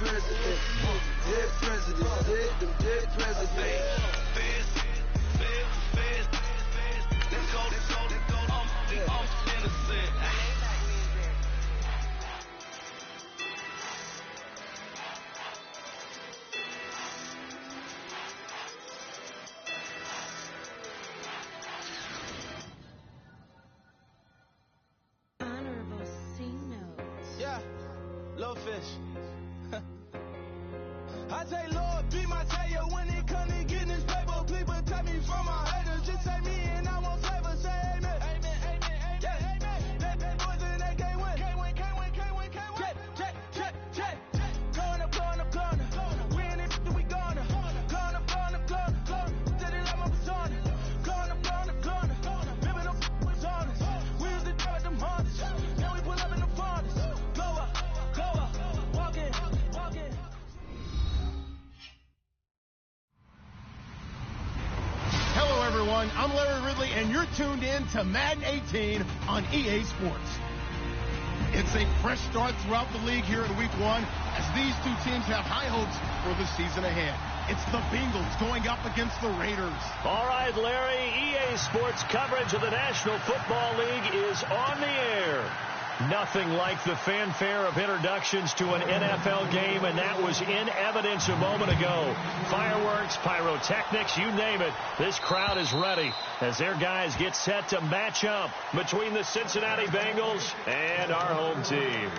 president. Dead president. Dead president. Let's go. I'm innocent. Little fish. I say, Lord, be my savior when it comes to getting this paper. Please protect me from my haters. Just say me and I want flavor. Say amen. Amen, amen, amen, yeah. Amen. They boys and they can't win. Can't win. Check. Going up. We in it, we going up. Going up. Did it like my persona. Going up. Living up was honest. We used to drive them hardest. Now we pull up in the farthest. Go up. Walk in. Hello, everyone. I'm Larry Ridley, and you're tuned in to Madden 18 on EA Sports. It's a fresh start throughout the league here in Week 1 as these two teams have high hopes for the season ahead. It's the Bengals going up against the Raiders. All right, Larry, EA Sports coverage of the National Football League is on the air. Nothing like the fanfare of introductions to an NFL game, and that was in evidence a moment ago. Fireworks, pyrotechnics, you name it. This crowd is ready as their guys get set to match up between the Cincinnati Bengals and our home team.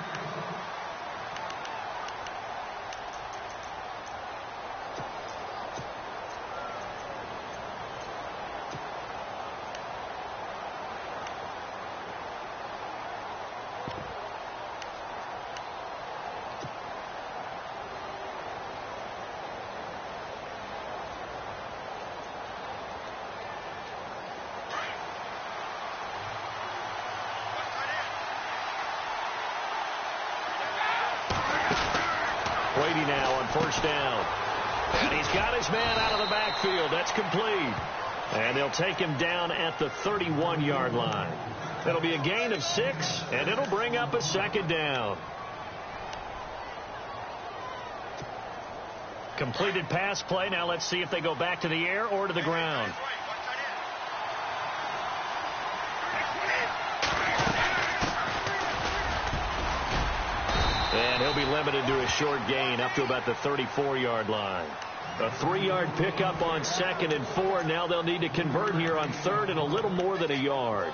Brady now on first down. And he's got his man out of the backfield. That's complete. And they'll take him down at the 31-yard line. It'll be a gain of 6, and it'll bring up a second down. Completed pass play. Now let's see if they go back to the air or to the ground. And he'll be limited to a short gain up to about the 34-yard line. A 3-yard pickup on 2nd and 4. Now they'll need to convert here on 3rd and a little more than a yard.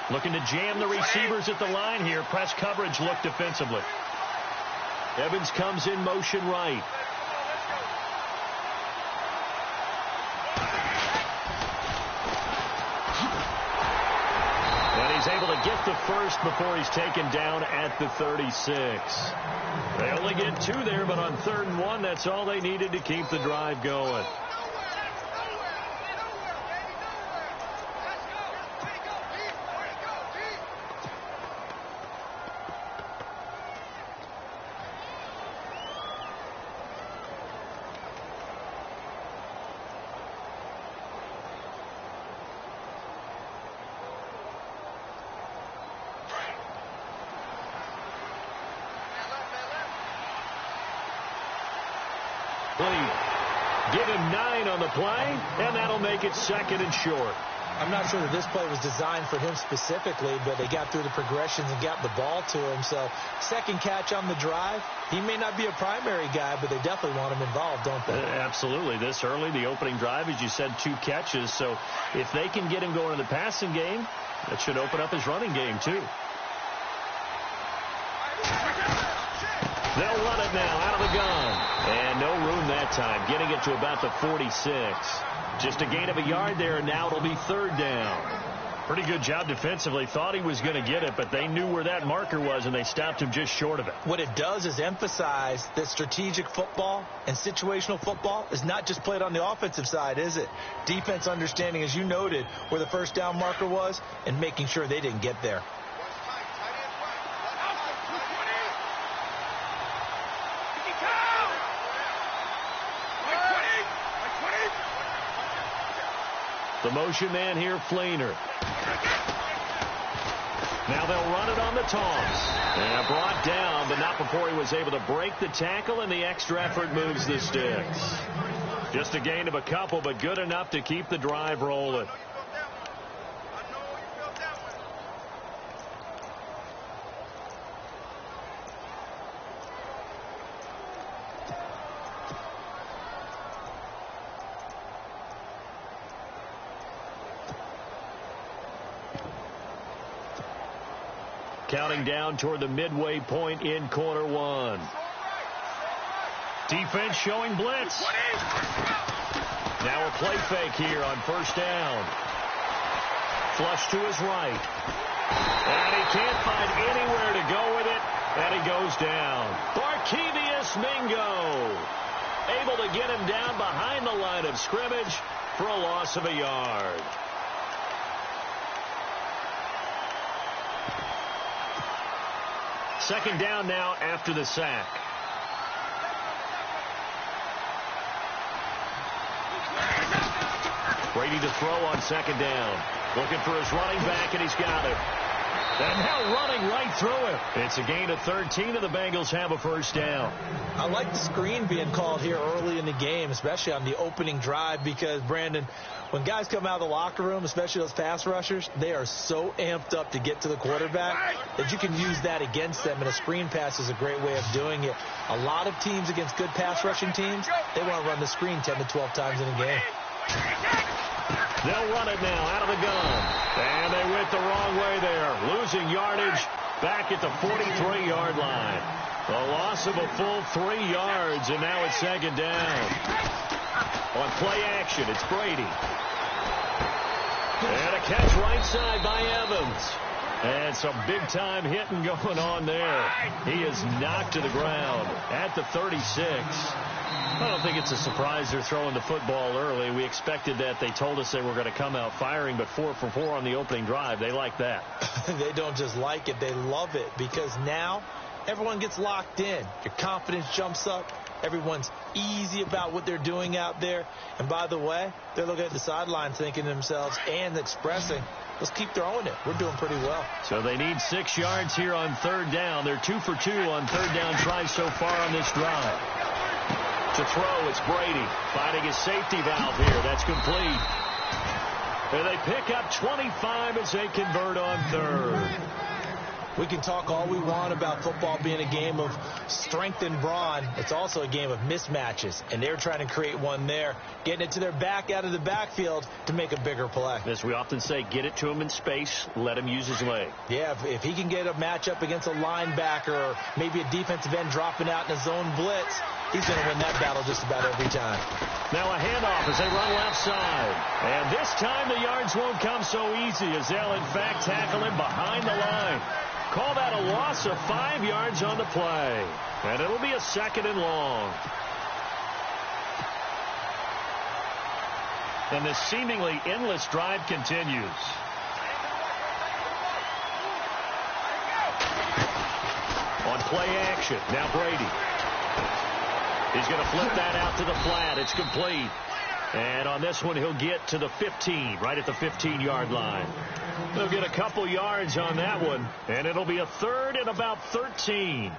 Looking to jam the receivers at the line here. Press coverage look defensively. Evans comes in motion right. And he's able to get the first before he's taken down at the 36. They only get 2 there, but on 3rd and 1, that's all they needed to keep the drive going. Give him 9 on the play, and that'll make it 2nd and short. I'm not sure that this play was designed for him specifically, but they got through the progressions and got the ball to him. So, second catch on the drive. He may not be a primary guy, but they definitely want him involved, don't they? Absolutely. This early, the opening drive, as you said, 2 catches. So, if they can get him going in the passing game, that should open up his running game, too. They'll run it now out of the gun. And no room that time, getting it to about the 46. Just a gain of a yard there, and now it'll be 3rd down. Pretty good job defensively. Thought he was going to get it, but they knew where that marker was, and they stopped him just short of it. What it does is emphasize that strategic football and situational football is not just played on the offensive side, is it? Defense understanding, as you noted, where the first down marker was and making sure they didn't get there. The motion man here, Fleener. Now they'll run it on the toss. And brought down, but not before he was able to break the tackle, and the extra effort moves the sticks. Just a gain of a couple, but good enough to keep the drive rolling. Counting down toward the midway point in quarter one. Defense showing blitz. Now a play fake here on first down. Flush to his right. And he can't find anywhere to go with it. And he goes down. Barkevious Mingo able to get him down behind the line of scrimmage for a loss of a yard. Second down now after the sack. Brady to throw on second down. Looking for his running back, and he's got it. And now running right through it. It's a gain of 13, and the Bengals have a first down. I like the screen being called here early in the game, especially on the opening drive, because, Brandon, when guys come out of the locker room, especially those pass rushers, they are so amped up to get to the quarterback that you can use that against them, and a screen pass is a great way of doing it. A lot of teams against good pass rushing teams, they want to run the screen 10 to 12 times in a game. They'll run it now out of the gun. And they went the wrong way there. Losing yardage back at the 43-yard line. A loss of a full 3 yards, and now it's second down. On play action, it's Brady. And a catch right side by Evans. And some big-time hitting going on there. He is knocked to the ground at the 36. I don't think it's a surprise they're throwing the football early. We expected that. They told us they were going to come out firing, but 4 for 4 on the opening drive. They like that. They don't just like it. They love it, because now everyone gets locked in. Your confidence jumps up. Everyone's easy about what they're doing out there. And by the way, they're looking at the sidelines thinking to themselves and expressing, let's keep throwing it. We're doing pretty well. So they need 6 yards here on third down. They're 2 for 2 on third down tries so far on this drive. To throw, it's Brady finding his safety valve here. That's complete. And they pick up 25 as they convert on third. We can talk all we want about football being a game of strength and brawn. It's also a game of mismatches, and they're trying to create one there, getting it to their back out of the backfield to make a bigger play. As we often say, get it to him in space, let him use his leg. Yeah, if he can get a matchup against a linebacker or maybe a defensive end dropping out in a zone blitz, he's going to win that battle just about every time. Now a handoff as they run left side. And this time the yards won't come so easy, as they'll in fact tackle him behind the line. Call that a loss of 5 yards on the play. And it'll be a second and long. And this seemingly endless drive continues. On play action, now Brady. He's going to flip that out to the flat. It's complete. And on this one, he'll get to the 15, right at the 15-yard line. They'll get a couple yards on that one, and it'll be a third and about 13.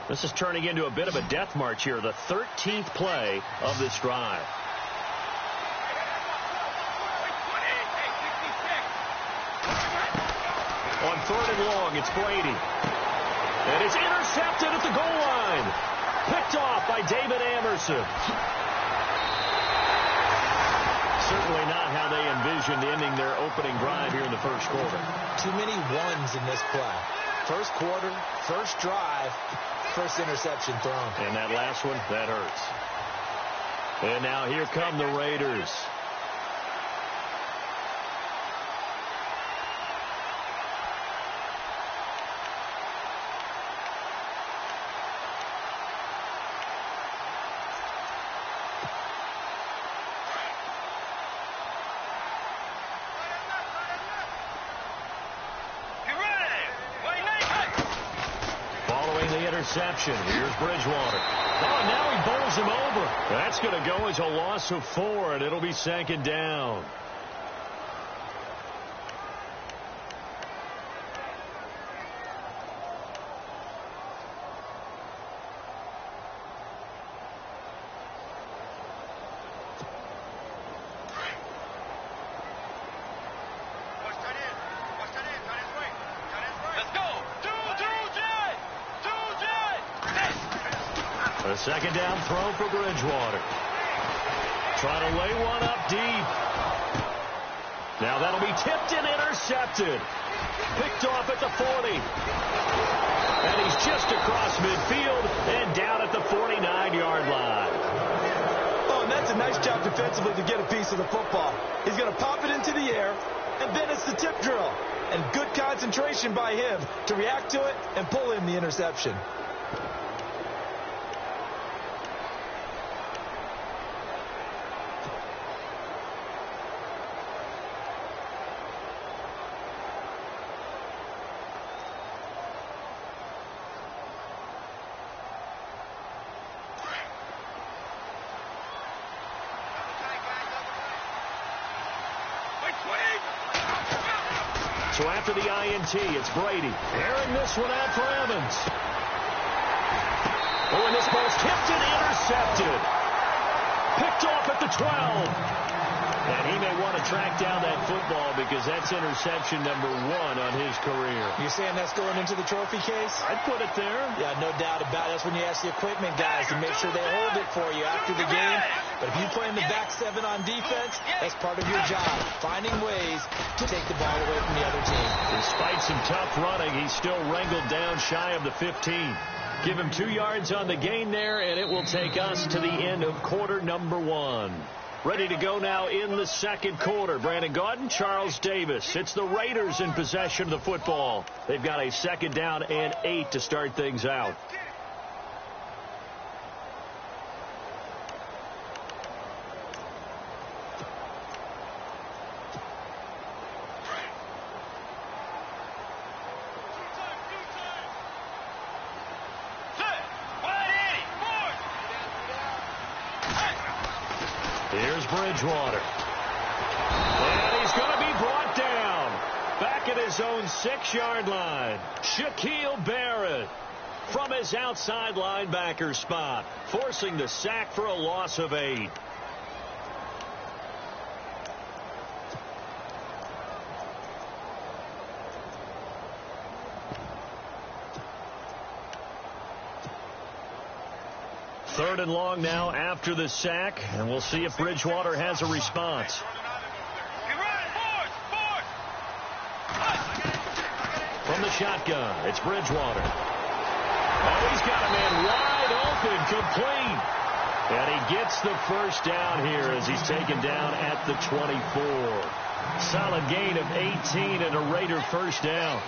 This is turning into a bit of a death march here, the 13th play of this drive. On third and long, it's Brady. And it's intercepted at the goal line. Picked off by David Amerson. Certainly not how they envisioned ending their opening drive here in the first quarter. Too many ones in this play. First quarter, first drive, first interception thrown. And that last one, that hurts. And now here come the Raiders. interception. Here's Bridgewater. Oh, now he bowls him over. That's going to go as a loss of 4, and it'll be 2nd down. A 2nd down throw for Bridgewater. Trying to lay one up deep. Now that'll be tipped and intercepted. Picked off at the 40. And he's just across midfield and down at the 49-yard line. Oh, and that's a nice job defensively to get a piece of the football. He's going to pop it into the air, and then it's the tip drill. And good concentration by him to react to it and pull in the interception. So after the INT, it's Brady. Airing this one out for Evans. Oh, and this ball's tipped and intercepted. Picked off at the 12. And he may want to track down that football because that's interception number 1 on his career. You're saying that's going into the trophy case? I'd put it there. Yeah, no doubt about it. That's when you ask the equipment guys to make sure they hold it for you after the game. But if you play in the back 7 on defense, that's part of your job, finding ways to take the ball away from the other team. Despite some tough running, he's still wrangled down shy of the 15. Give him 2 yards on the gain there, and it will take us to the end of quarter number 1. Ready to go now in the 2nd quarter. Brandon Gaudin, Charles Davis. It's the Raiders in possession of the football. They've got a 2nd down and 8 to start things out. Here's Bridgewater. And he's going to be brought down. Back at his own 6-yard line. Shaquille Barrett from his outside linebacker spot, forcing the sack for a loss of 8. Third and long now after the sack, and we'll see if Bridgewater has a response. From the shotgun, it's Bridgewater. Oh, he's got a man wide open, complete. And he gets the first down here as he's taken down at the 24. Solid gain of 18 and a Raider first down.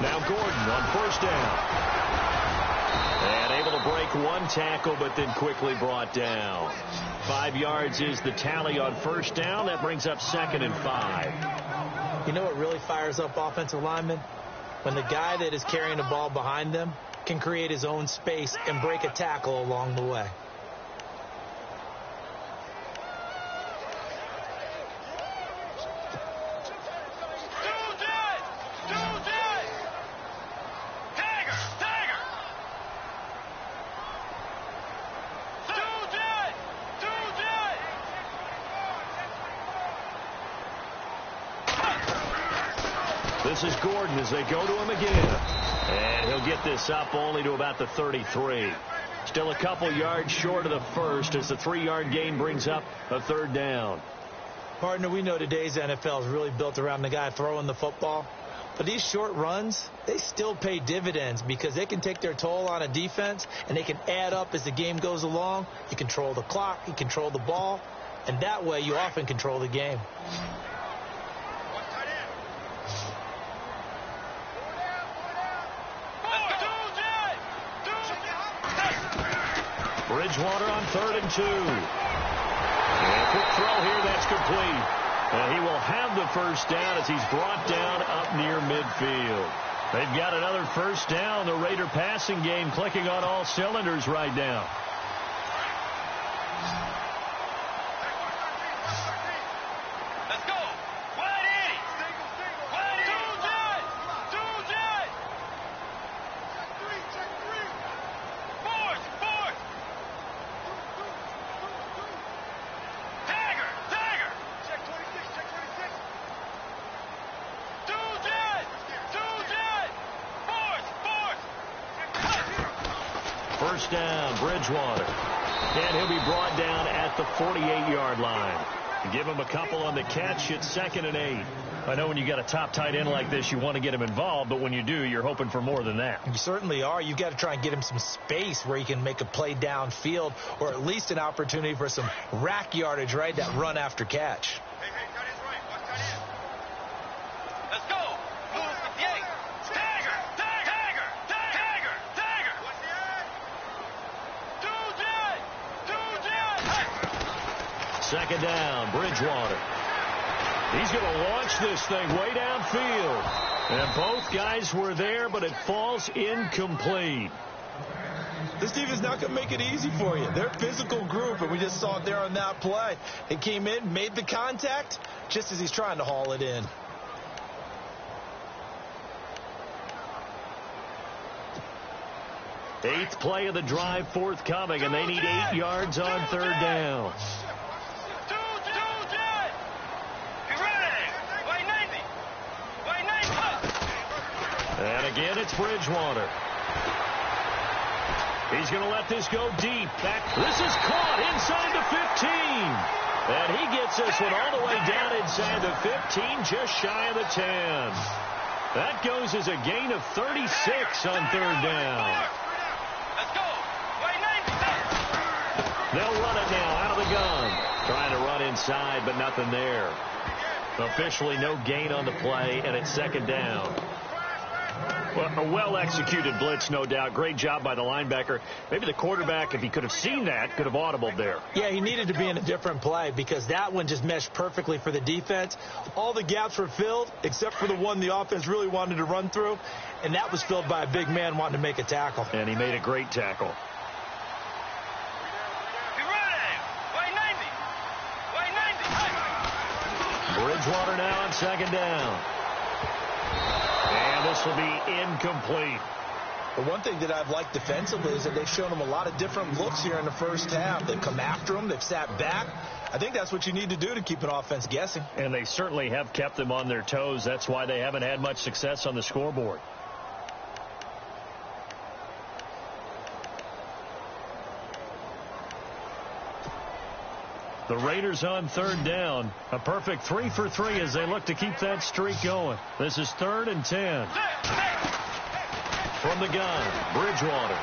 Now Gordon on first down. And able to break one tackle, but then quickly brought down. 5 yards is the tally on first down. That brings up 2nd and 5. You know what really fires up offensive linemen? When the guy that is carrying the ball behind them can create his own space and break a tackle along the way. This is Gordon as they go to him again. And he'll get this up only to about the 33. Still a couple yards short of the first as the 3-yard gain brings up a 3rd down. Partner, we know today's NFL is really built around the guy throwing the football. But these short runs, they still pay dividends because they can take their toll on a defense and they can add up as the game goes along. You control the clock, you control the ball, and that way you often control the game. Bridgewater on 3rd and 2. And a quick throw here, that's complete. And he will have the first down as he's brought down up near midfield. They've got another first down. The Raider passing game clicking on all cylinders right now. Let's go. Wide Eddie. Wide Eddie. Two jet. Check three. Fourth. Tagger. Check 26. Two jet. Fourth. First down, Bridgewater. And he'll be brought down at the 48-yard line. Give him a couple on the catch. It's 2nd and 8. I know when you got a top tight end like this, you want to get him involved, but when you do, you're hoping for more than that. You certainly are. You've got to try and get him some space where he can make a play downfield, or at least an opportunity for some rack yardage, right? That run after catch. Hey, tight end's right. Watch tight end. Let's go. Move 58. Tagger. What's the ad? Two jet. Second down, Bridgewater. He's going to launch this thing way downfield. And both guys were there, but it falls incomplete. This defense not going to make it easy for you. They're a physical group, and we just saw it there on that play. It came in, made the contact, just as he's trying to haul it in. Eighth play of the drive forthcoming, and they need 8 yards on 3rd down. And again, it's Bridgewater. He's going to let this go deep. This is caught inside the 15. And he gets this one all the way down inside the 15, just shy of the 10. That goes as a gain of 36 on 3rd down. Let's go. They'll run it now out of the gun. Trying to run inside, but nothing there. Officially no gain on the play, and it's 2nd down. Well, a well-executed blitz, no doubt. Great job by the linebacker. Maybe the quarterback, if he could have seen that, could have audibled there. Yeah, he needed to be in a different play because that one just meshed perfectly for the defense. All the gaps were filled except for the one the offense really wanted to run through, and that was filled by a big man wanting to make a tackle. And he made a great tackle. Bridgewater now on 2nd down. And this will be incomplete. The one thing that I've liked defensively is that they've shown him a lot of different looks here in the first half. They've come after him. They've sat back. I think that's what you need to do to keep an offense guessing. And they certainly have kept them on their toes. That's why they haven't had much success on the scoreboard. The Raiders on 3rd down. A perfect 3 for 3 as they look to keep that streak going. This is 3rd and 10. From the gun, Bridgewater.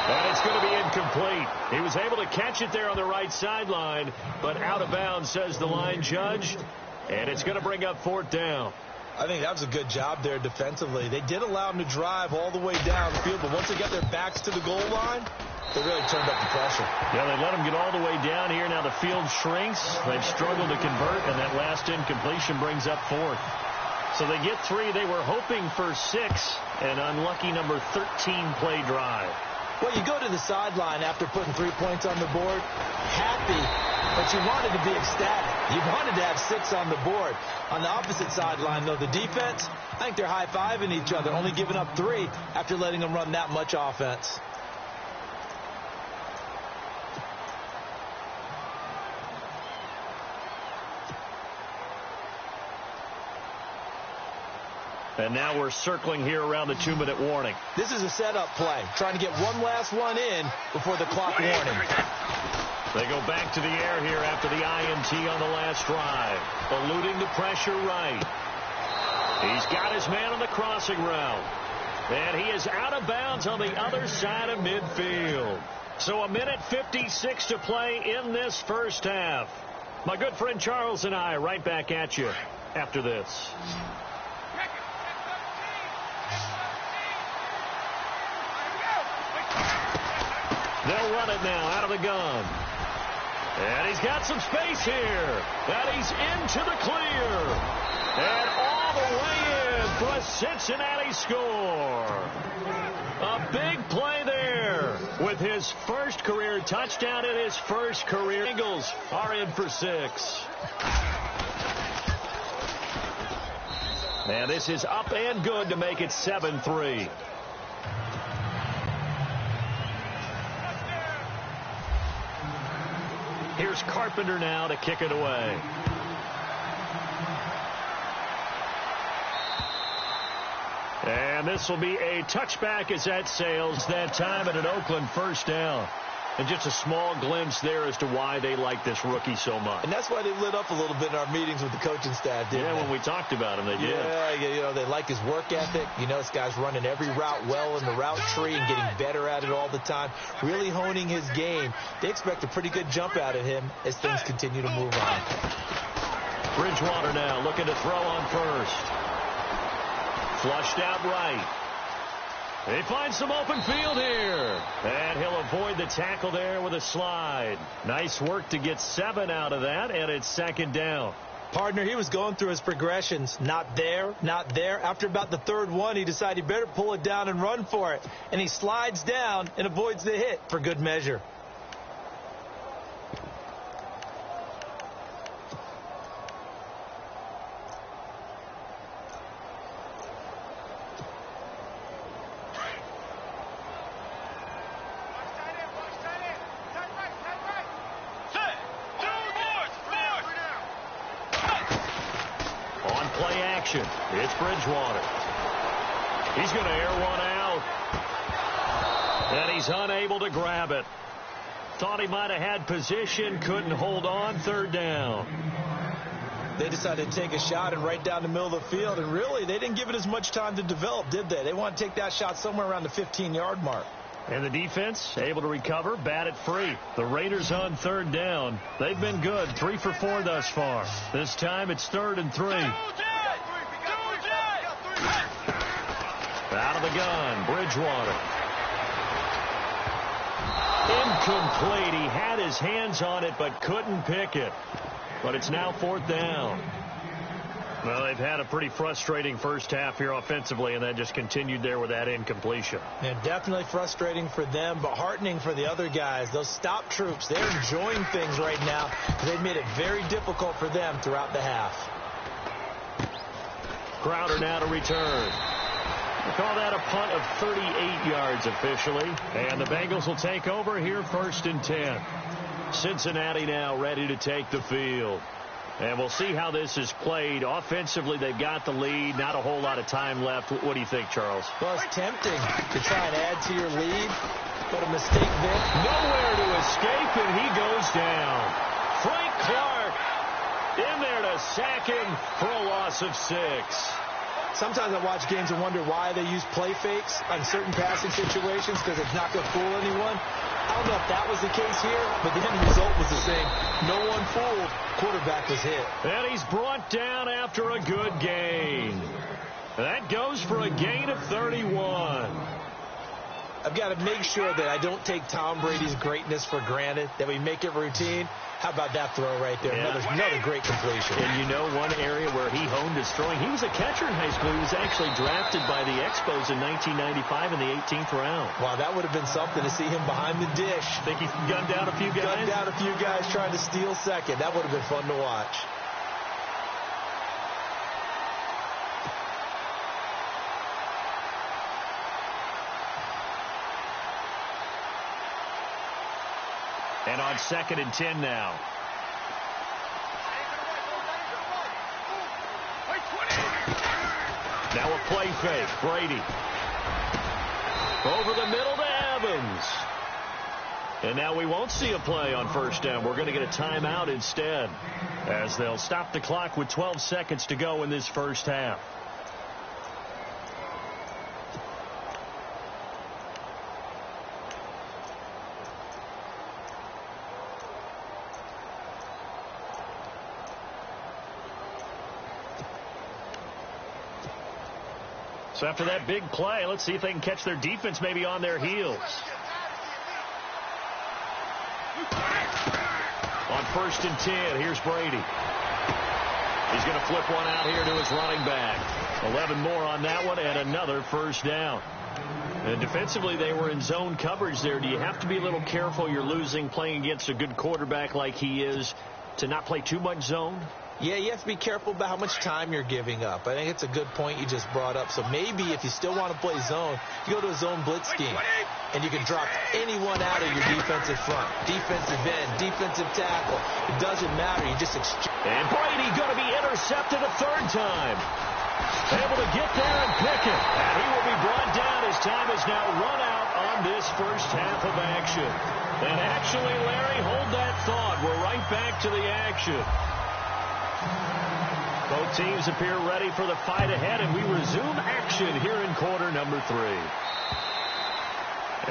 And it's going to be incomplete. He was able to catch it there on the right sideline, but out of bounds, says the line judge. And it's going to bring up 4th down. I think that was a good job there defensively. They did allow him to drive all the way down the field, but once they got their backs to the goal line, they really turned up the pressure. Yeah, they let him get all the way down here. Now the field shrinks. They've struggled to convert, and that last incompletion brings up 4th. So they get 3. They were hoping for 6, an unlucky number 13 play drive. Well, you go to the sideline after putting 3 points on the board, happy, but you wanted to be ecstatic. You wanted to have 6 on the board. On the opposite sideline, though, the defense, I think they're high-fiving each other, only giving up 3 after letting them run that much offense. And now we're circling here around the 2-minute warning. This is a setup play, trying to get one last one in before the clock warning. They go back to the air here after the INT on the last drive. Eluding the pressure right. He's got his man on the crossing route. And he is out of bounds on the other side of midfield. So 1:56 to play in this first half. My good friend Charles and I right back at you after this. They'll run it now out of the gun. And he's got some space here. And he's into the clear. And all the way in for a Cincinnati score. A big play there with his first career touchdown and his first career. Eagles are in for 6. And this is up and good to make it 7-3. Here's Carpenter now to kick it away. And this will be a touchback as that sails that time at an Oakland first down. And just a small glimpse there as to why they like this rookie so much. And that's why they lit up a little bit in our meetings with the coaching staff, didn't they? When we talked about him, they did. Yeah, they like his work ethic. This guy's running every route well in the route tree and getting better at it all the time, really honing his game. They expect a pretty good jump out of him as things continue to move on. Bridgewater now looking to throw on first. Flushed out right. He finds some open field here. And he'll avoid the tackle there with a slide. Nice work to get 7 out of that, and it's second down. Partner, he was going through his progressions. Not there, not there. After about the third one, he decided he better pull it down and run for it. And he slides down and avoids the hit for good measure. It's Bridgewater. He's going to air one out. And he's unable to grab it. Thought he might have had position, couldn't hold on, third down. They decided to take a shot and right down the middle of the field, and really, they didn't give it as much time to develop, did they? They want to take that shot somewhere around the 15-yard mark. And the defense able to recover, bat it free. The Raiders on third down. They've been good, 3 for 4 thus far. This time it's 3rd and 3. Out of the gun, Bridgewater. Incomplete. He had his hands on it but couldn't pick it. But it's now 4th down. Well, they've had a pretty frustrating first half here offensively, and that just continued there with that incompletion. And definitely frustrating for them, but heartening for the other guys. Those stop troops, they're enjoying things right now. They've made it very difficult for them throughout the half. Crowder now to return. We call that a punt of 38 yards officially. And the Bengals will take over here 1st and 10. Cincinnati now ready to take the field. And we'll see how this is played. Offensively, they've got the lead. Not a whole lot of time left. What do you think, Charles? Well, it's tempting to try and add to your lead. But a mistake there. Nowhere to escape, and he goes down. Frank Clark in there to sack him for a loss of 6. Sometimes I watch games and wonder why they use play fakes on certain passing situations because it's not going to fool anyone. I don't know if that was the case here, but the end result was the same. No one fooled. Quarterback was hit. And he's brought down after a good gain. That goes for a gain of 31. I've got to make sure that I don't take Tom Brady's greatness for granted, that we make it routine. How about that throw right there? Yeah. Another great completion. And you know one area where he honed his throwing, he was a catcher in high school. He was actually drafted by the Expos in 1995 in the 18th round. Wow, that would have been something to see him behind the dish. Think he gunned down a few guys? Gunned down a few guys trying to steal second. That would have been fun to watch. And on 2nd and 10 now. Now a play fake. Brady. Over the middle to Evans. And now we won't see a play on 1st down. We're going to get a timeout instead, as they'll stop the clock with 12 seconds to go in this first half. So after that big play, let's see if they can catch their defense maybe on their heels. On 1st and 10, here's Brady. He's going to flip one out here to his running back. 11 more on that one and another first down. And defensively, they were in zone coverage there. Do you have to be a little careful? You're losing playing against a good quarterback like he is to not play too much zone? Yeah, you have to be careful about how much time you're giving up. I think it's a good point you just brought up. So maybe if you still want to play zone, you go to a zone blitz scheme, and you can drop anyone out of your defensive front. Defensive end, defensive tackle. It doesn't matter. You just exchange. And Brady going to be intercepted a third time. Able to get there and pick it. And he will be brought down. His time is now run out on this first half of action. And actually, Larry, hold that thought. We're right back to the action. Both teams appear ready for the fight ahead, and we resume action here in quarter number 3.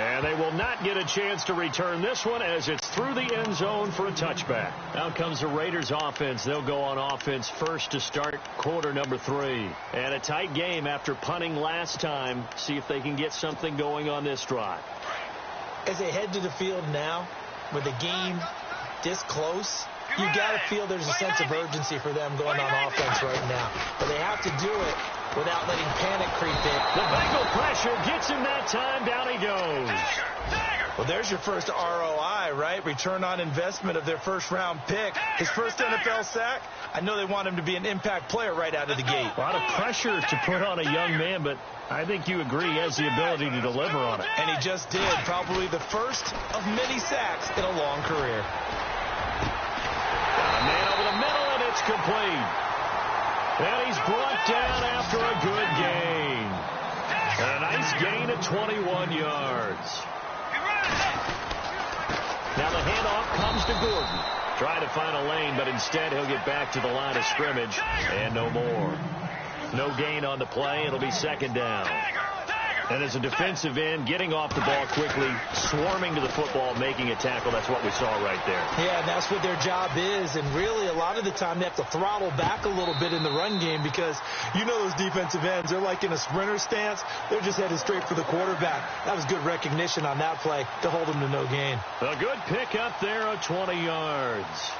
And they will not get a chance to return this one as it's through the end zone for a touchback. Out comes the Raiders offense. They'll go on offense first to start quarter number 3. And a tight game after punting last time. See if they can get something going on this drive. As they head to the field now, with the game this close, you got to feel there's a sense of urgency for them going on offense right now. But they have to do it without letting panic creep in. The Bengal pressure gets him that time. Down he goes. Well, there's your first ROI, right? Return on investment of their first-round pick. His first NFL sack. I know they want him to be an impact player right out of the gate. A lot of pressure to put on a young man, but I think you agree he has the ability to deliver on it. And he just did. Probably the first of many sacks in a long career. Got a man over the middle, and it's complete. And he's brought down after a good gain. And a nice gain of 21 yards. Now the handoff comes to Gordon. Trying to find a lane, but instead he'll get back to the line of scrimmage. And no more. No gain on the play. It'll be second down. And as a defensive end, getting off the ball quickly, swarming to the football, making a tackle, that's what we saw right there. Yeah, and that's what their job is. And really, a lot of the time, they have to throttle back a little bit in the run game because you know those defensive ends, they're like in a sprinter stance. They're just headed straight for the quarterback. That was good recognition on that play to hold them to no gain. A good pick up there of 20 yards.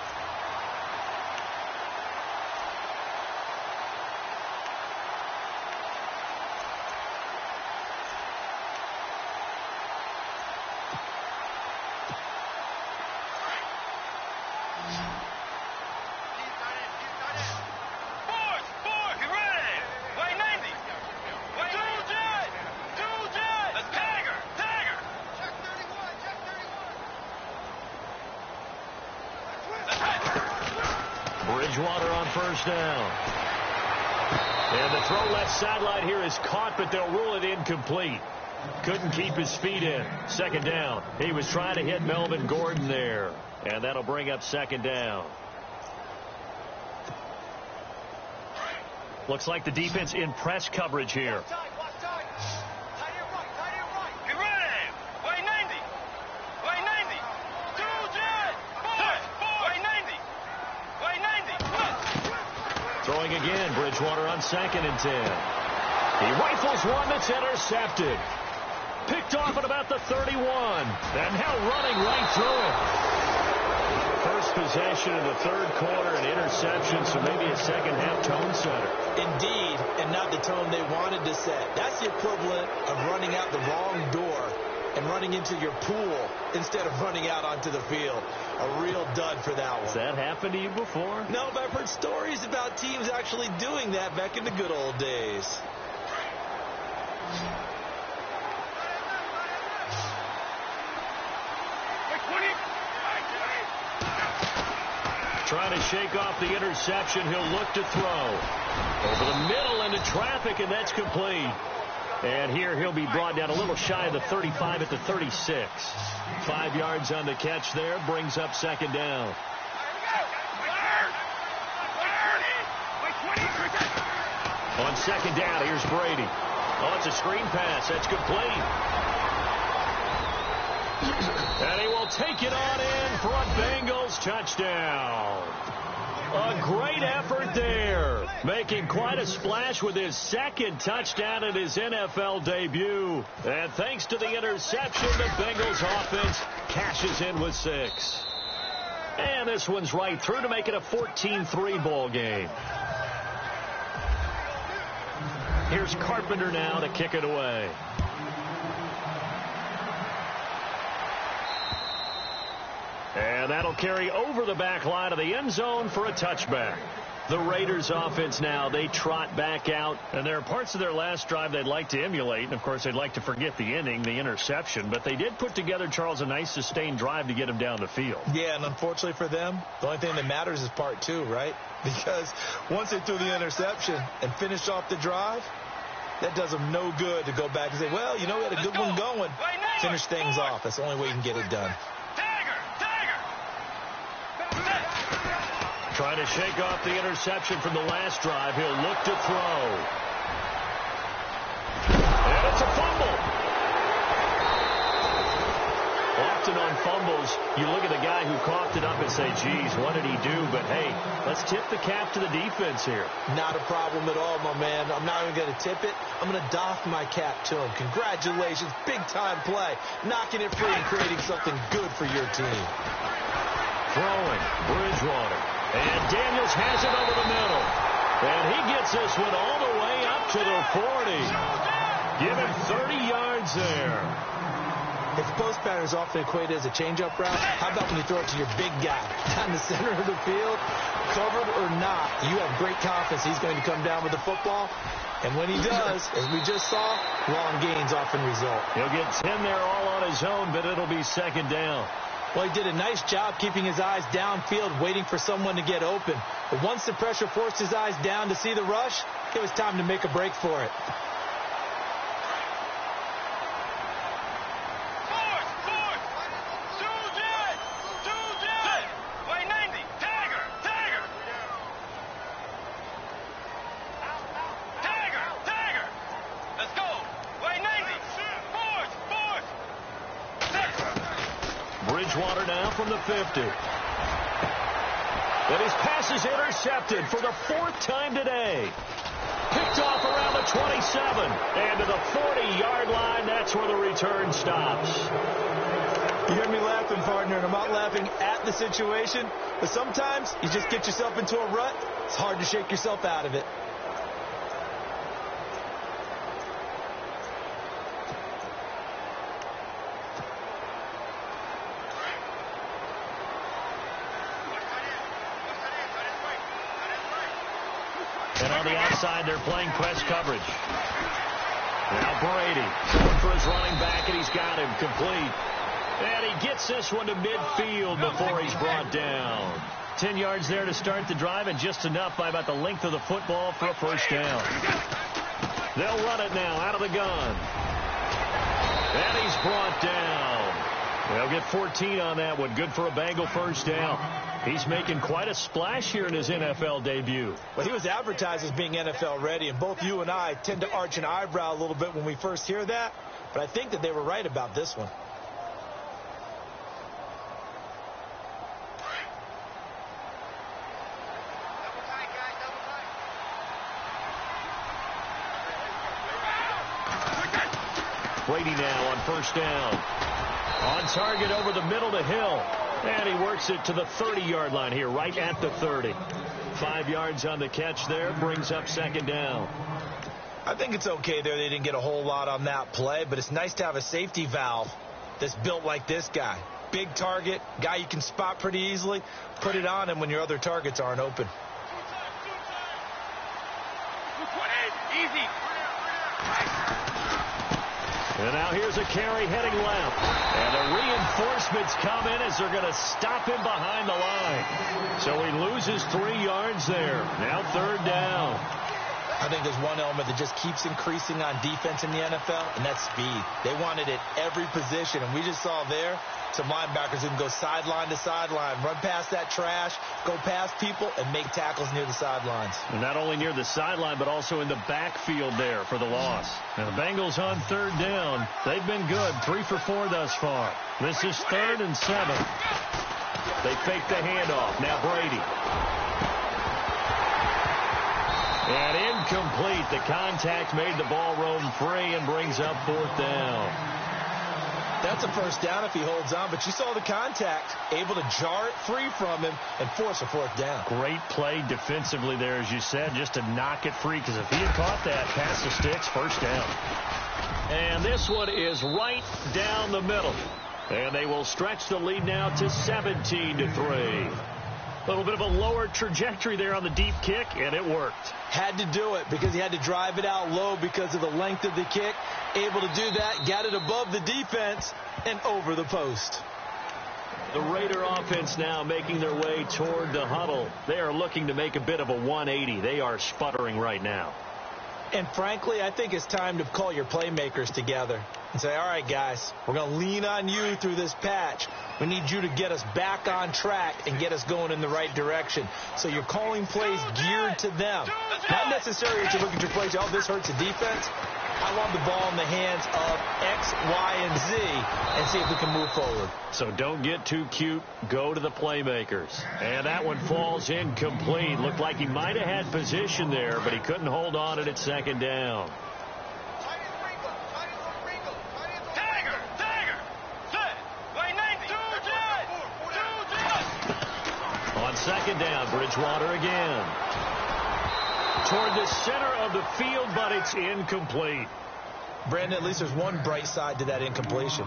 On first down. And the throw left sideline here is caught, but they'll rule it incomplete. Couldn't keep his feet in. Second down. He was trying to hit Melvin Gordon there. And that'll bring up second down. Looks like the defense in press coverage here. Throwing again, Bridgewater on 2nd and 10. He rifles one that's intercepted. Picked off at about the 31. And now running right through it. First possession of the third quarter, an interception, so maybe a second half tone setter. Indeed, and not the tone they wanted to set. That's the equivalent of running out the wrong door and running into your pool instead of running out onto the field. A real dud for that one. Has that happened to you before? No, but I've heard stories about teams actually doing that back in the good old days. Trying to shake off the interception. He'll look to throw. Over the middle into traffic, and that's complete. And here he'll be brought down a little shy of the 35 at the 36. 5 yards on the catch there. Brings up second down. On second down, here's Brady. Oh, it's a screen pass. That's complete. And he will take it on in for a Bengals touchdown. A great effort there. Making quite a splash with his second touchdown in his NFL debut. And thanks to the interception, the Bengals offense cashes in with 6. And this one's right through to make it a 14-3 ball game. Here's Carpenter now to kick it away. And that'll carry over the back line of the end zone for a touchback. The Raiders offense now, they trot back out. And there are parts of their last drive they'd like to emulate. And, of course, they'd like to forget the inning, the interception. But they did put together, Charles, a nice sustained drive to get them down the field. Yeah, and unfortunately for them, the only thing that matters is part two, right? Because once they threw the interception and finished off the drive, that does them no good to go back and say, well, you know, we had a good one going. Finish things off. That's the only way you can get it done. Trying to shake off the interception from the last drive. He'll look to throw. And it's a fumble. Often on fumbles, you look at the guy who coughed it up and say, geez, what did he do? But, hey, let's tip the cap to the defense here. Not a problem at all, my man. I'm not even going to tip it. I'm going to doff my cap to him. Congratulations. Big-time play. Knocking it free and creating something good for your team. Throwing. Bridgewater. And Daniels has it over the middle. And he gets this one all the way up to the 40. Give him 30 yards there. If post pattern is often equated as a change-up route, how about when you throw it to your big guy down the center of the field? Covered or not, you have great confidence he's going to come down with the football. And when he does, as we just saw, long gains often result. He'll get 10 there all on his own, but it'll be second down. Well, he did a nice job keeping his eyes downfield, waiting for someone to get open. But once the pressure forced his eyes down to see the rush, it was time to make a break for it. Bridgewater now from the 50. But his pass is intercepted for the fourth time today. Picked off around the 27. And to the 40-yard line, that's where the return stops. You hear me laughing, partner, and I'm not laughing at the situation. But sometimes you just get yourself into a rut. It's hard to shake yourself out of it. And on the outside, they're playing press coverage. Now Brady going for his running back, and he's got him complete. And he gets this one to midfield before he's brought down. 10 yards there to start the drive, and just enough by about the length of the football for a first down. They'll run it now out of the gun. And he's brought down. They'll get 14 on that one. Good for a Bengal first down. He's making quite a splash here in his NFL debut. Well, he was advertised as being NFL ready, and both you and I tend to arch an eyebrow a little bit when we first hear that. But I think that they were right about this one. Brady now on first down. On target over the middle to Hill. And he works it to the 30-yard line here, right at the 30. 5 yards on the catch there, brings up second down. I think it's okay there. They didn't get a whole lot on that play, but it's nice to have a safety valve that's built like this guy. Big target, guy you can spot pretty easily. Put it on him when your other targets aren't open. Easy. And now here's a carry heading left. And the reinforcements come in as they're going to stop him behind the line. So he loses 3 yards there. Now third down. I think there's one element that just keeps increasing on defense in the NFL, and that's speed. They want it at every position, and we just saw there some linebackers who can go sideline to sideline, run past that trash, go past people, and make tackles near the sidelines. And not only near the sideline, but also in the backfield there for the loss. And the Bengals on third down. They've been good, 3 for 4 thus far. This is 3rd and 7. They fake the handoff. Now Brady. And incomplete. The contact made the ball roam free and brings up 4th down. That's a first down if he holds on, but you saw the contact, able to jar it free from him and force a fourth down. Great play defensively there, as you said, just to knock it free, because if he had caught that, pass the sticks, first down. And this one is right down the middle. And they will stretch the lead now to 17-3. A little bit of a lower trajectory there on the deep kick, and it worked. Had to do it because he had to drive it out low because of the length of the kick. Able to do that, got it above the defense and over the post. The Raider offense now making their way toward the huddle. They are looking to make a bit of a 180. They are sputtering right now. And frankly, I think it's time to call your playmakers together and say, all right, guys, we're going to lean on you through this patch. We need you to get us back on track and get us going in the right direction. So you're calling plays geared to them. Not necessarily that you look at your plays, oh, this hurts the defense. I want the ball in the hands of X, Y, and Z and see if we can move forward. So don't get too cute. Go to the playmakers. And that one falls incomplete. Looked like he might have had position there, but he couldn't hold on at second down. On second down, Bridgewater again. Toward the center of the field, but it's incomplete. Brandon, at least there's one bright side to that incompletion.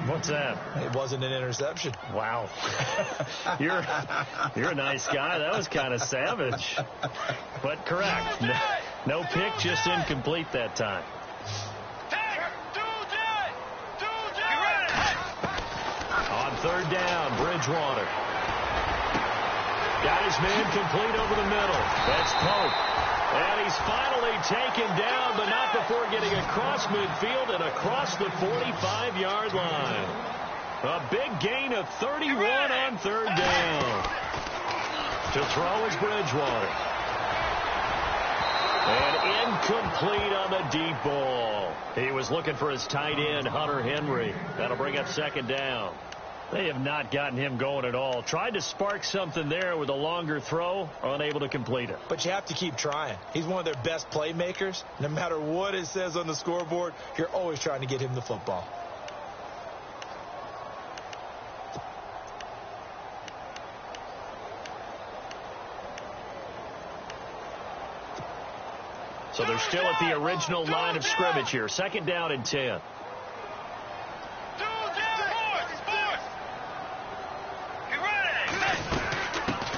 What's that? It wasn't an interception. Wow. You're a nice guy. That was kind of savage. But correct. No pick, just incomplete that time. On third down, Bridgewater. Got his man complete over the middle. That's Pope. And he's finally taken down, but not before getting across midfield and across the 45-yard line. A big gain of 31 on third down. To throw is Bridgewater. And incomplete on the deep ball. He was looking for his tight end, Hunter Henry. That'll bring up second down. They have not gotten him going at all. Tried to spark something there with a longer throw, unable to complete it. But you have to keep trying. He's one of their best playmakers. No matter what it says on the scoreboard, you're always trying to get him the football. So they're still at the original line of scrimmage here. Second down and 10.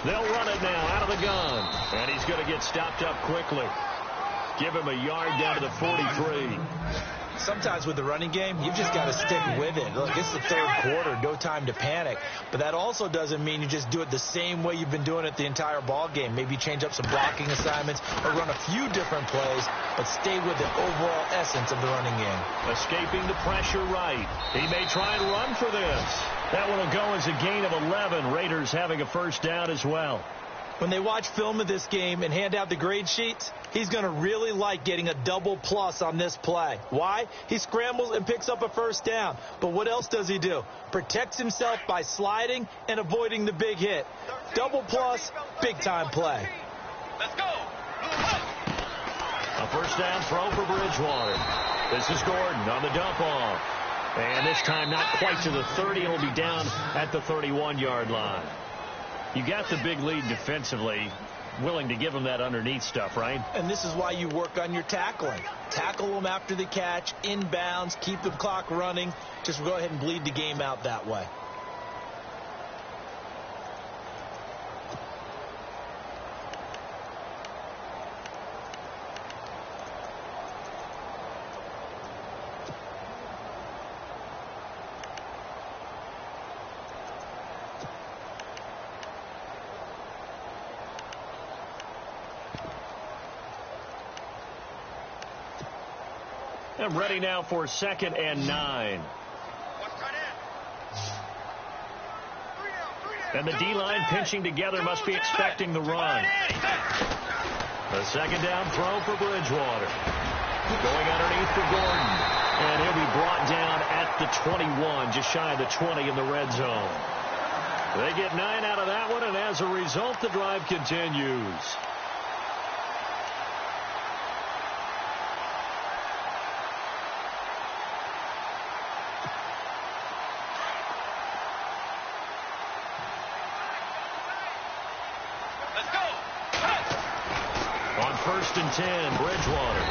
They'll run it now out of the gun. And he's going to get stopped up quickly. Give him a yard down to the 43. Sometimes with the running game, you've just got to stick with it. Look, it's the third quarter, no time to panic. But that also doesn't mean you just do it the same way you've been doing it the entire ball game. Maybe change up some blocking assignments or run a few different plays, but stay with the overall essence of the running game. Escaping the pressure right. He may try and run for this. That one will go as a gain of 11. Raiders having a first down as well. When they watch film of this game and hand out the grade sheets, he's going to really like getting a double plus on this play. Why? He scrambles and picks up a first down. But what else does he do? Protects himself by sliding and avoiding the big hit. Double plus, big-time play. Let's go. A first down throw for Bridgewater. This is Gordon on the dump off. And this time not quite to the 30. It'll be down at the 31-yard line. You got the big lead defensively, willing to give them that underneath stuff, right? And this is why you work on your tackling. Tackle them after the catch, inbounds, keep the clock running. Just go ahead and bleed the game out that way. And ready now for 2nd and 9. And the D-line pinching together must be expecting the run. A second down throw for Bridgewater. Going underneath for Gordon. And he'll be brought down at the 21, just shy of the 20 in the red zone. They get 9 out of that one, and as a result, the drive continues. and 10. Bridgewater.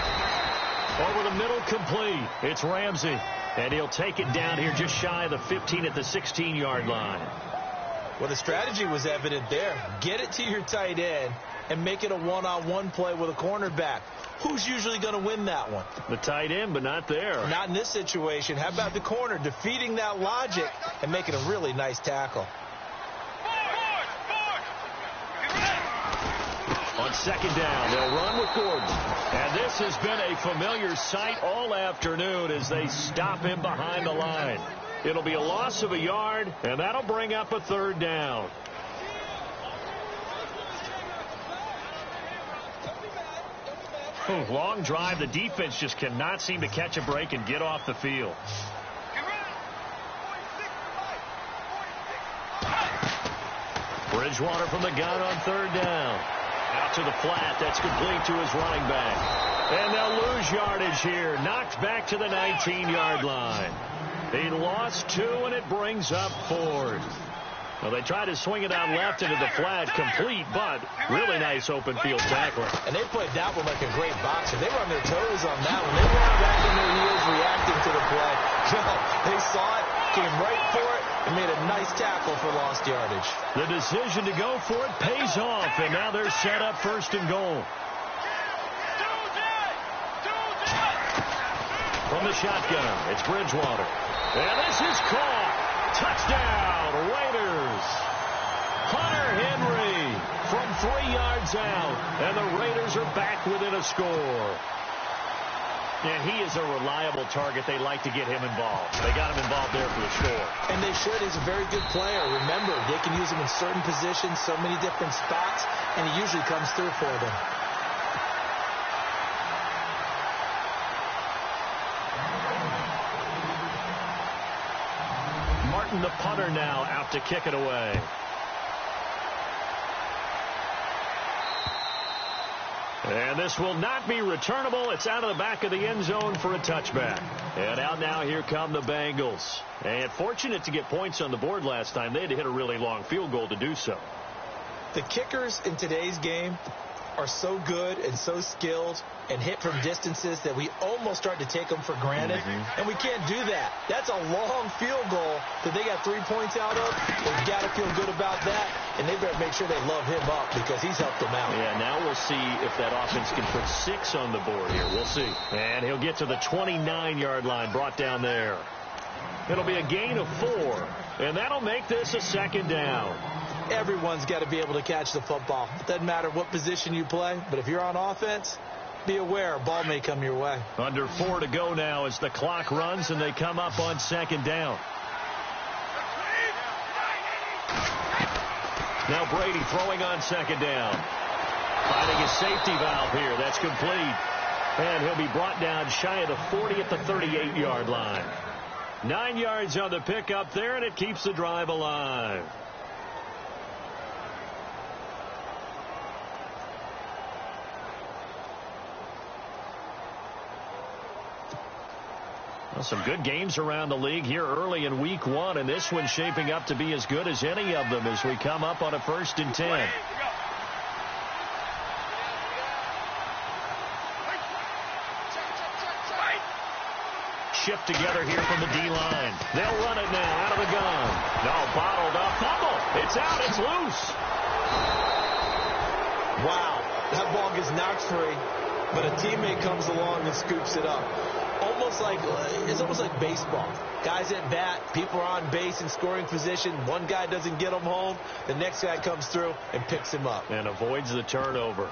Over the middle, complete. It's Ramsey. And he'll take it down here just shy of the 15 at the 16-yard line. Well, the strategy was evident there. Get it to your tight end and make it a one-on-one play with a cornerback. Who's usually going to win that one? The tight end, but not there. Not in this situation. How about the corner defeating that logic and making a really nice tackle? On second down, they'll run with Gordon. And this has been a familiar sight all afternoon as they stop him behind the line. It'll be a loss of a yard, and that'll bring up a third down. Long drive. The defense just cannot seem to catch a break and get off the field. Bridgewater from the gun on third down. Out to the flat. That's complete to his running back. And they'll lose yardage here. Knocked back to the 19-yard line. He lost 2, and it brings up 4. Well, they tried to swing it out left into the flat, complete, but really nice open field tackling. And they played that one like a great boxer. They were on their toes on that one. They weren't back in their heels reacting to the play. They saw it, came right for it, and made a nice tackle for lost yardage. The decision to go for it pays off, and now they're set up first and goal. From the shotgun, it's Bridgewater. And this is caught. Touchdown, Raiders. Hunter Henry from 3 yards out. And the Raiders are back within a score. And he is a reliable target. They like to get him involved. They got him involved there for the score. And they should. He's a very good player. Remember, they can use him in certain positions, so many different spots, and he usually comes through for them. Martin, the punter, now out to kick it away. And this will not be returnable. It's out of the back of the end zone for a touchback. And out now, here come the Bengals. And fortunate to get points on the board last time. They had to hit a really long field goal to do so. The kickers in today's game are so good and so skilled and hit from distances that we almost start to take them for granted. And we can't do that. That's a long field goal that they got 3 points out of. They've got to feel good about that. And they better make sure they love him up because he's helped them out. Yeah, now we'll see if that offense can put 6 on the board here. We'll see. And he'll get to the 29-yard line, brought down there. It'll be a gain of 4. And that'll make this a second down. Everyone's got to be able to catch the football. Doesn't matter what position you play, but if you're on offense, be aware a ball may come your way. Under 4 to go now as the clock runs and they come up on second down. Now Brady throwing on second down. Finding his safety valve here. That's complete. And he'll be brought down shy of the 40 at the 38-yard line. 9 yards on the pickup there, and it keeps the drive alive. Well, some good games around the league here early in week 1, and this one's shaping up to be as good as any of them as we come up on a 1st and 10. Shift together here from the D-line. They'll run it now out of the gun. No, bottled up. Fumble. It's out. It's loose. Wow. That ball gets knocked free, but a teammate comes along and scoops it up. It's almost like baseball. Guys at bat, people are on base in scoring position. One guy doesn't get him home. The next guy comes through and picks him up. And avoids the turnover.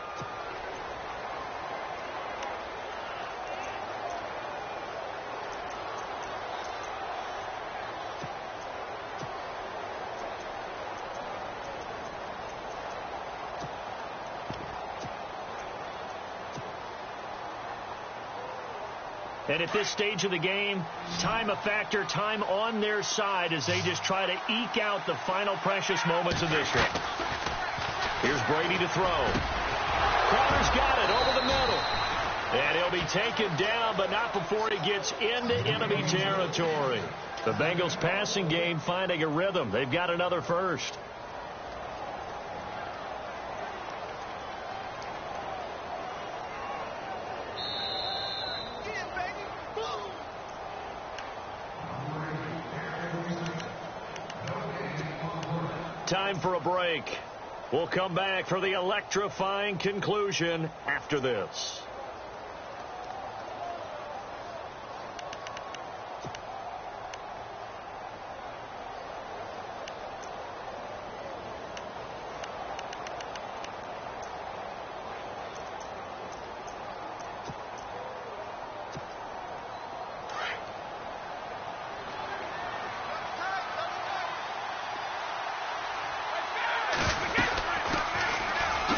And at this stage of the game, time a factor, time on their side as they just try to eke out the final precious moments of this one. Here's Brady to throw. Crowder's got it over the middle. And he'll be taken down, but not before he gets into enemy territory. The Bengals passing game finding a rhythm. They've got another first. time for a break. We'll come back for the electrifying conclusion after this.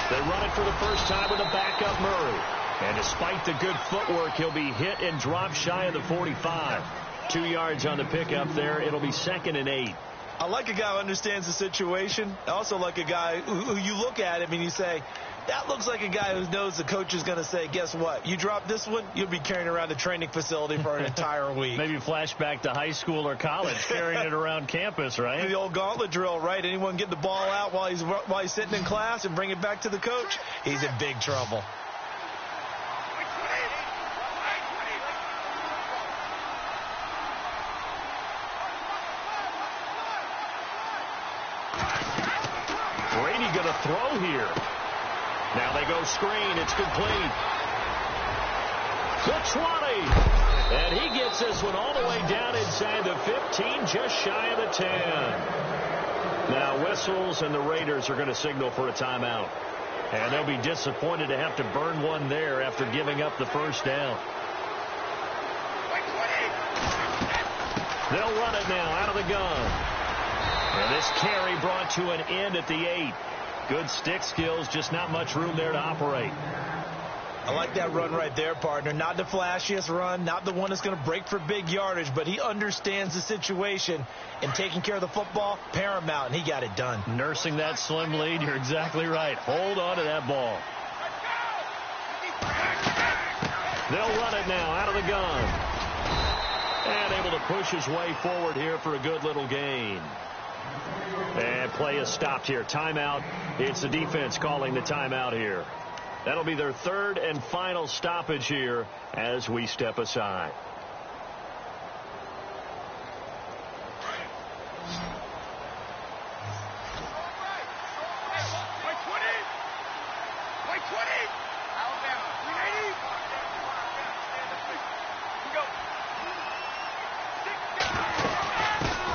They run it for the first time with a backup Murray. And despite the good footwork, he'll be hit and dropped shy of the 45. 2 yards on the pickup there. It'll be 2nd and 8. I like a guy who understands the situation. I also like a guy who you look at him and you say, that looks like a guy who knows the coach is going to say, guess what? You drop this one, you'll be carrying around the training facility for an entire week. Maybe flashback to high school or college, carrying it around campus, right? The old gauntlet drill, right? Anyone get the ball out while he's sitting in class and bring it back to the coach, he's in big trouble. Brady going to throw here. Now they go screen. It's complete. The 20. And he gets this one all the way down inside the 15, just shy of the 10. Now whistles, and the Raiders are going to signal for a timeout. And they'll be disappointed to have to burn one there after giving up the first down. They'll run it now out of the gun. And this carry brought to an end at the 8. Good stick skills, just not much room there to operate. I like that run right there, partner. Not the flashiest run, not the one that's going to break for big yardage, but he understands the situation, and taking care of the football, paramount, and he got it done. Nursing that slim lead, you're exactly right. Hold on to that ball. They'll run it now out of the gun. And able to push his way forward here for a good little gain. And play is stopped here. Timeout. It's the defense calling the timeout here. That'll be their 3rd and final stoppage here as we step aside.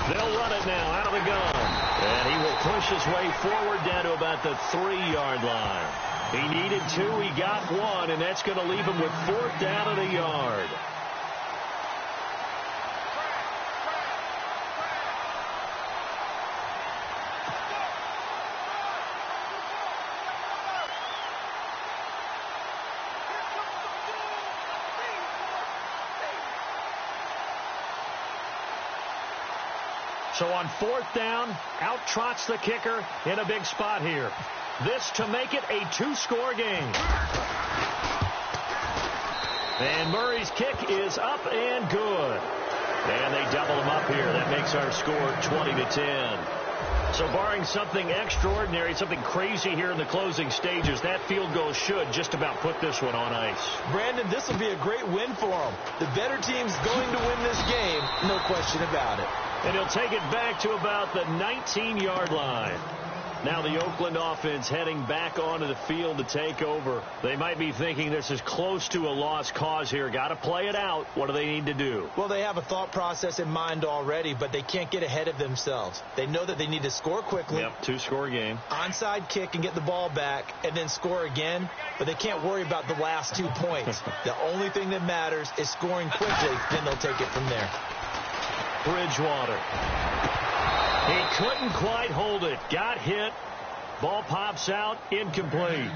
They'll run it now out of the gun. And he will push his way forward down to about the 3-yard line. He needed 2. He got 1, and that's going to leave him with 4th down and a yard. So on 4th down, out trots the kicker in a big spot here. This to make it a 2-score game. And Murray's kick is up and good. And they double him up here. That makes our score 20-10. So barring something extraordinary, something crazy here in the closing stages, that field goal should just about put this one on ice. Brandon, this will be a great win for him. The better team's going to win this game, no question about it. And he'll take it back to about the 19-yard line. Now the Oakland offense heading back onto the field to take over. They might be thinking this is close to a lost cause here. Got to play it out. What do they need to do? Well, they have a thought process in mind already, but they can't get ahead of themselves. They know that they need to score quickly. Yep, 2-score game. Onside kick and get the ball back and then score again, but they can't worry about the last 2 points. The only thing that matters is scoring quickly, then they'll take it from there. Bridgewater. He couldn't quite hold it. Got hit. Ball pops out. Incomplete.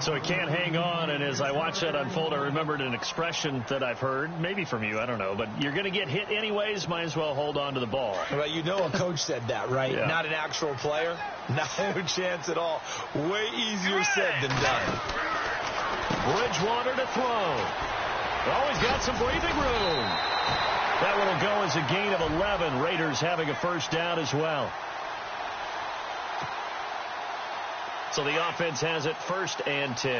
So he can't hang on. And as I watched that unfold, I remembered an expression that I've heard, maybe from you, I don't know. But you're going to get hit anyways. Might as well hold on to the ball. Well, you know a coach said that, right? Yeah. Not an actual player. No chance at all. Way easier said than done. Bridgewater to throw. Always got some breathing room. That one will go as a gain of 11. Raiders having a first down as well. So the offense has it 1st and 10.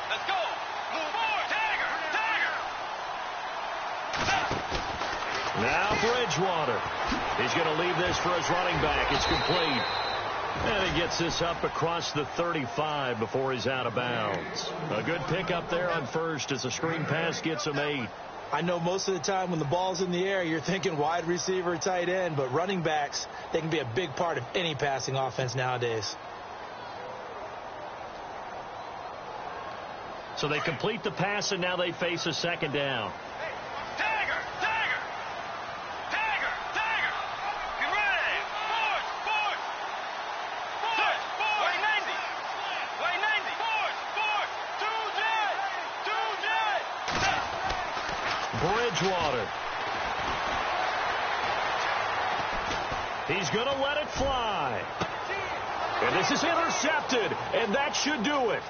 Let's go. Move forward. Tiger. Now Bridgewater. He's going to leave this for his running back. It's complete. And he gets this up across the 35 before he's out of bounds. A good pickup there on first as the screen pass gets him 8. I know most of the time when the ball's in the air, you're thinking wide receiver, tight end, but running backs, they can be a big part of any passing offense nowadays. So they complete the pass, and now they face a second down. Tiger! Tiger! Tiger! Tiger! Get ready! Force! Force! Force! Way 90! Way 90! Force! Force! 2 jet! 2 jet! Bridgewater. He's going to let it fly. And this is intercepted, and that should do it.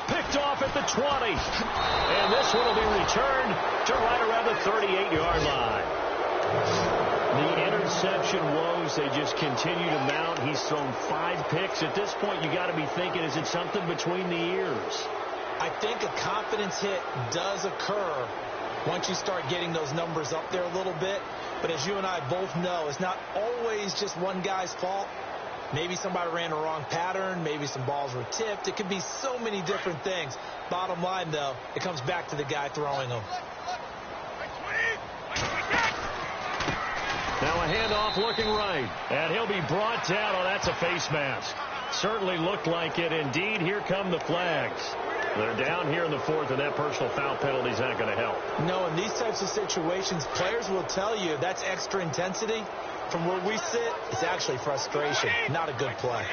Picked off at the 20. And this one will be returned to right around the 38-yard line. The interception woes, they just continue to mount. He's thrown 5 picks. At this point, you got to be thinking, is it something between the ears? I think a confidence hit does occur once you start getting those numbers up there a little bit. But as you and I both know, it's not always just one guy's fault. Maybe somebody ran a wrong pattern. Maybe some balls were tipped. It could be so many different things. Bottom line, though, it comes back to the guy throwing them. Now a handoff looking right. And he'll be brought down. Oh, that's a face mask. Certainly looked like it. Indeed, here come the flags. They're down here in the 4th, and that personal foul penalty is not going to help. No, in these types of situations, players will tell you that's extra intensity. From where we sit, it's actually frustration. Not a good play.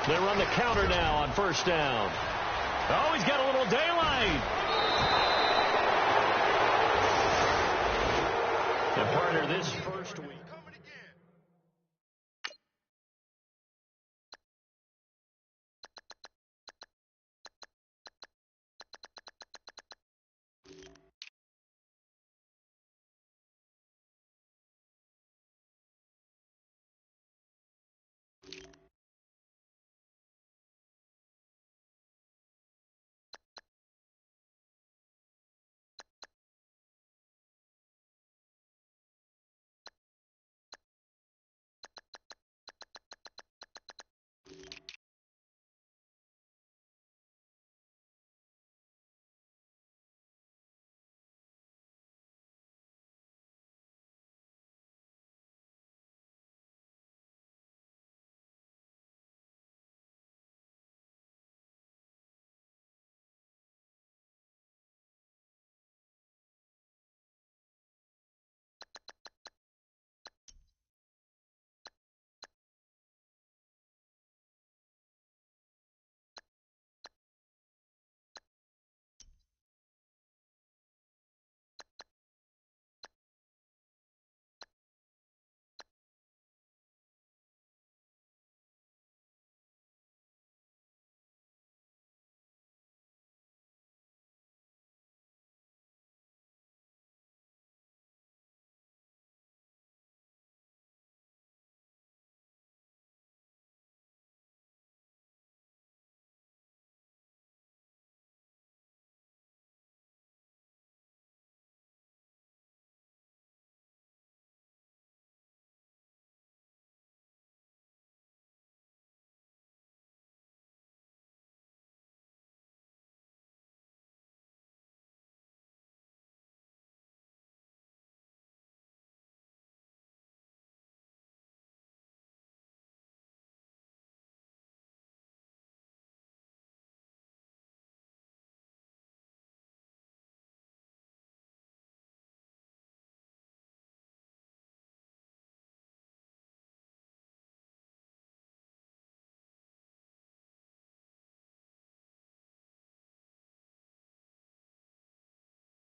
They run the counter now on first down. Oh, he's got a little daylight. And partner, this first week.